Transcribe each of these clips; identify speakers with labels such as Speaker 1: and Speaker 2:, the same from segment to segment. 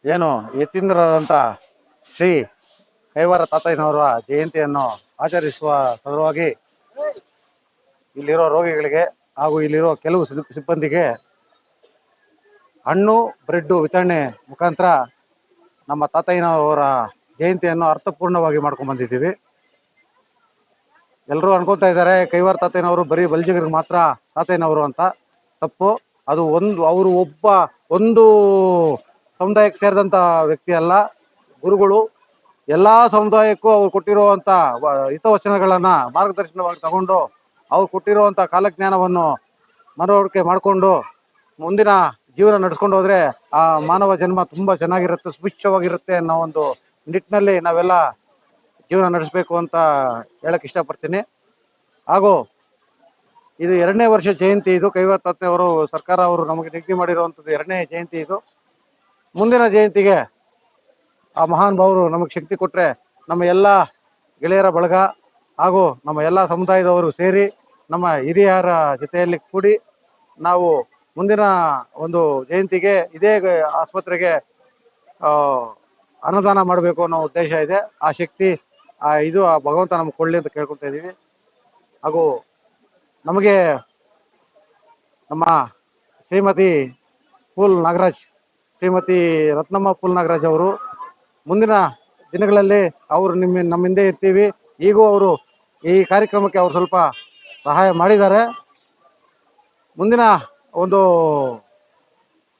Speaker 1: ಏನು ಯತೀಂದ್ರರಂತ ಶ್ರೀ ಕೈವಾರ ತಾತಯ್ಯನವರ ಜಯಂತಿಯನ್ನು ಆಚರಿಸುವ ಸಲುವಾಗಿ ಇಲ್ಲಿರೋ ರೋಗಿಗಳಿಗೆ ಹಾಗೂ ಇಲ್ಲಿರೋ ಕೆಲವು ಸಿಬ್ಬಂದಿಗೆ ಹಣ್ಣು ಬ್ರೆಡ್ ವಿತರಣೆ ಮುಖಾಂತರ ನಮ್ಮ ತಾತಯ್ಯನವರ ಜಯಂತಿಯನ್ನು ಅರ್ಥಪೂರ್ಣವಾಗಿ ಮಾಡ್ಕೊಂಡು ಬಂದಿದ್ದೀವಿ. ಎಲ್ಲರೂ ಅನ್ಕೋತಾ ಇದ್ದಾರೆ ಕೈವಾರ ತಾತಯ್ಯನವರು ಬರೀ ಬಲ್ಜಿಗರಿಗೆ ಮಾತ್ರ ತಾತಯ್ಯನವರು ಅಂತ. ತಪ್ಪು. ಅದು ಅವರು ಒಂದು ಸಮುದಾಯಕ್ಕೆ ಸೇರಿದಂತ ವ್ಯಕ್ತಿ ಅಲ್ಲ. ಗುರುಗಳು ಎಲ್ಲಾ ಸಮುದಾಯಕ್ಕೂ ಅವ್ರು ಕೊಟ್ಟಿರುವಂತ ಹಿತವಚನಗಳನ್ನ ಮಾರ್ಗದರ್ಶನವಾಗಿ ತಗೊಂಡು ಅವ್ರು ಕೊಟ್ಟಿರುವಂತ ಕಾಲಜ್ಞಾನವನ್ನು ಮನವರಿಕೆ ಮಾಡಿಕೊಂಡು ಮುಂದಿನ ಜೀವನ ನಡೆಸ್ಕೊಂಡು ಹೋದ್ರೆ ಆ ಮಾನವ ಜನ್ಮ ತುಂಬಾ ಚೆನ್ನಾಗಿರುತ್ತೆ, ಸುಭಿಕ್ಷವಾಗಿರುತ್ತೆ ಅನ್ನೋ ಒಂದು ನಿಟ್ಟಿನಲ್ಲಿ ನಾವೆಲ್ಲ ಜೀವನ ನಡೆಸಬೇಕು ಅಂತ ಹೇಳಕ್ ಇಷ್ಟಪಡ್ತೀನಿ. ಹಾಗೂ ಇದು 2ನೇ ವರ್ಷ ಜಯಂತಿ. ಇದು ಕೈವಾರ ತಾತಯ್ಯನವರು ಸರ್ಕಾರ ಅವರು ನಮಗೆ ನಿಗದಿ ಮಾಡಿರುವಂತದ್ದು 2ನೇ ಜಯಂತಿ ಇದು. ಮುಂದಿನ ಜಯಂತಿಗೆ ಆ ಮಹಾನ್ ಭಾವರು ನಮಗೆ ಶಕ್ತಿ ಕೊಟ್ರೆ ನಮ್ಮ ಎಲ್ಲ ಗೆಳೆಯರ ಬಳಗ ಹಾಗೂ ನಮ್ಮ ಎಲ್ಲ ಸಮುದಾಯದವರು ಸೇರಿ ನಮ್ಮ ಹಿರಿಯರ ಜೊತೆಯಲ್ಲಿ ಕೂಡಿ ನಾವು ಮುಂದಿನ ಒಂದು ಜಯಂತಿಗೆ ಇದೇ ಆಸ್ಪತ್ರೆಗೆ ಅನ್ನದಾನ ಮಾಡಬೇಕು ಅನ್ನೋ ಉದ್ದೇಶ ಇದೆ. ಆ ಶಕ್ತಿ ಇದು ಆ ಭಗವಂತ ನಮ್ಗೆ ಕೊಳ್ಳಿ ಅಂತ ಕೇಳ್ಕೊತಾ ಇದೀವಿ. ಹಾಗೂ ನಮಗೆ ನಮ್ಮ ಶ್ರೀಮತಿ ರತ್ನಮ್ಮ ಪೂಲ್ ನಾಗರಾಜ್ ಅವರು ಮುಂದಿನ ದಿನಗಳಲ್ಲಿ ಅವರು ನಮ್ಮ ಹಿಂದೆ ಇರ್ತೀವಿ. ಈಗೂ ಅವರು ಈ ಕಾರ್ಯಕ್ರಮಕ್ಕೆ ಅವರು ಸ್ವಲ್ಪ ಸಹಾಯ ಮಾಡಿದ್ದಾರೆ. ಮುಂದಿನ ಒಂದು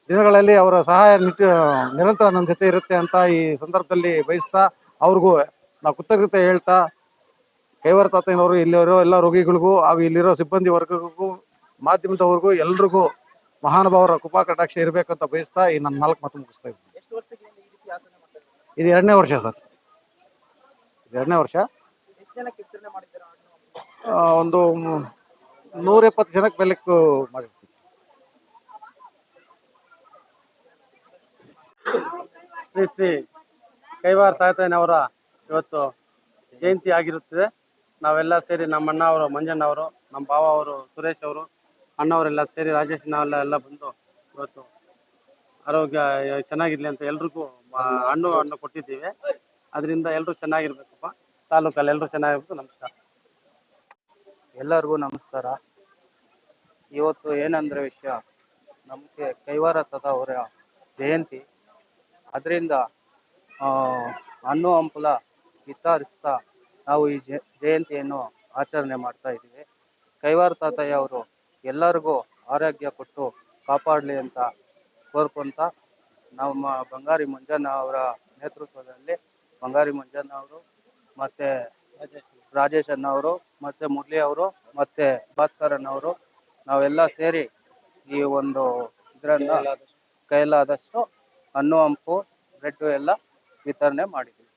Speaker 1: ದಿನಗಳಲ್ಲಿ ಅವರ ಸಹಾಯ ನಿರಂತರ ನನ್ನ ಜೊತೆ ಇರುತ್ತೆ ಅಂತ ಈ ಸಂದರ್ಭದಲ್ಲಿ ಬಯಸ್ತಾ ಅವ್ರಿಗೂ ನಾವು ಕೃತಜ್ಞತೆ ಹೇಳ್ತಾ ಕೈವಾರ ತಾತಯ್ಯನವರು ಇಲ್ಲಿರೋ ಎಲ್ಲ ರೋಗಿಗಳಿಗೂ ಹಾಗೂ ಇಲ್ಲಿರೋ ಸಿಬ್ಬಂದಿ ವರ್ಗಗಳಿಗೂ ಮಾಧ್ಯಮದವರೆಗೂ ಎಲ್ರಿಗೂ ಮಹಾನುಭಾವರ ಕೃಪಾ ಕಟಾಕ್ಷ ಇರಬೇಕಂತ ಬಯಸ್ತಾ ಈ ನನ್ನ 4 ಮಾತು ಮುಗಿಸ್ತಾ ಇದ್ದೀನಿ. ಇದು 2ನೇ ವರ್ಷ ಸರ್. 2ನೇ ವರ್ಷ. ಒಂದು 170 ಜನಕ್ಕೆ ಬೆಲೆಕ್ಕೂ ಮಾಡಿರ್ತೀವಿ. ಶ್ರೀ ಕೈವಾರ ತಾತಯ್ಯನವರ ಇವತ್ತು ಜಯಂತಿ ಆಗಿರುತ್ತದೆ. ನಾವೆಲ್ಲ ಸೇರಿ ನಮ್ಮ ಅಣ್ಣ ಅವರು ಮಂಜಣ್ಣ ಅವರು, ನಮ್ಮ ಭಾವ ಅವರು ಸುರೇಶ್ ಅವರು, ಅಣ್ಣವರೆಲ್ಲ ಸೇರಿ ರಾಜೇಶ್ ನಾವೆಲ್ಲ ಬಂದು ಇವತ್ತು ಆರೋಗ್ಯ ಚೆನ್ನಾಗಿರ್ಲಿ ಅಂತ ಎಲ್ರಿಗೂ ಹಣ್ಣು ಕೊಟ್ಟಿದ್ದೀವಿ. ಅದರಿಂದ ಎಲ್ಲರೂ ಚೆನ್ನಾಗಿರ್ಬೇಕಪ್ಪ. ತಾಲೂಕಲ್ಲಿ ಎಲ್ಲರೂ ಚೆನ್ನಾಗಿರ್ಬೇಕು. ನಮಸ್ಕಾರ.
Speaker 2: ಎಲ್ಲರಿಗೂ ನಮಸ್ಕಾರ. ಇವತ್ತು ಏನಂದ್ರೆ ವಿಷಯ, ನಮಗೆ ಕೈವಾರ ತಾತ ಅವರ ಜಯಂತಿ. ಅದರಿಂದ ಹಣ್ಣು ಹಂಪಲ ವಿತರಿಸ್ತಾ ನಾವು ಈ ಜಯಂತಿಯನ್ನು ಆಚರಣೆ ಮಾಡ್ತಾ ಇದ್ದೀವಿ. ಕೈವಾರ ತಾತಯ್ಯ ಅವರು ಎಲ್ಲರಿಗೂ ಆರೋಗ್ಯ ಕೊಟ್ಟು ಕಾಪಾಡಲಿ ಅಂತ ಕೋರ್ಕೊಂತ ನಮ್ಮ ಬಂಗಾರಿ ಮಂಜಣ್ಣ ಅವರ ನೇತೃತ್ವದಲ್ಲಿ ಬಂಗಾರಿ ಮಂಜಣ್ಣ ಅವರು ಮತ್ತೆ ರಾಜೇಶ್ ಅಣ್ಣ ಅವರು ಮತ್ತೆ ಮುರಳಿ ಅವರು ಮತ್ತೆ ಭಾಸ್ಕರಣ್ಣ ಅವರು ನಾವೆಲ್ಲ ಸೇರಿ ಈ ಒಂದು ಇದರನ್ನ ಕೈಲಾದಷ್ಟು ಹಣ್ಣು ಹಂಪು ಬ್ರೆಡ್ ಎಲ್ಲ ವಿತರಣೆ ಮಾಡಿದ್ದೀವಿ.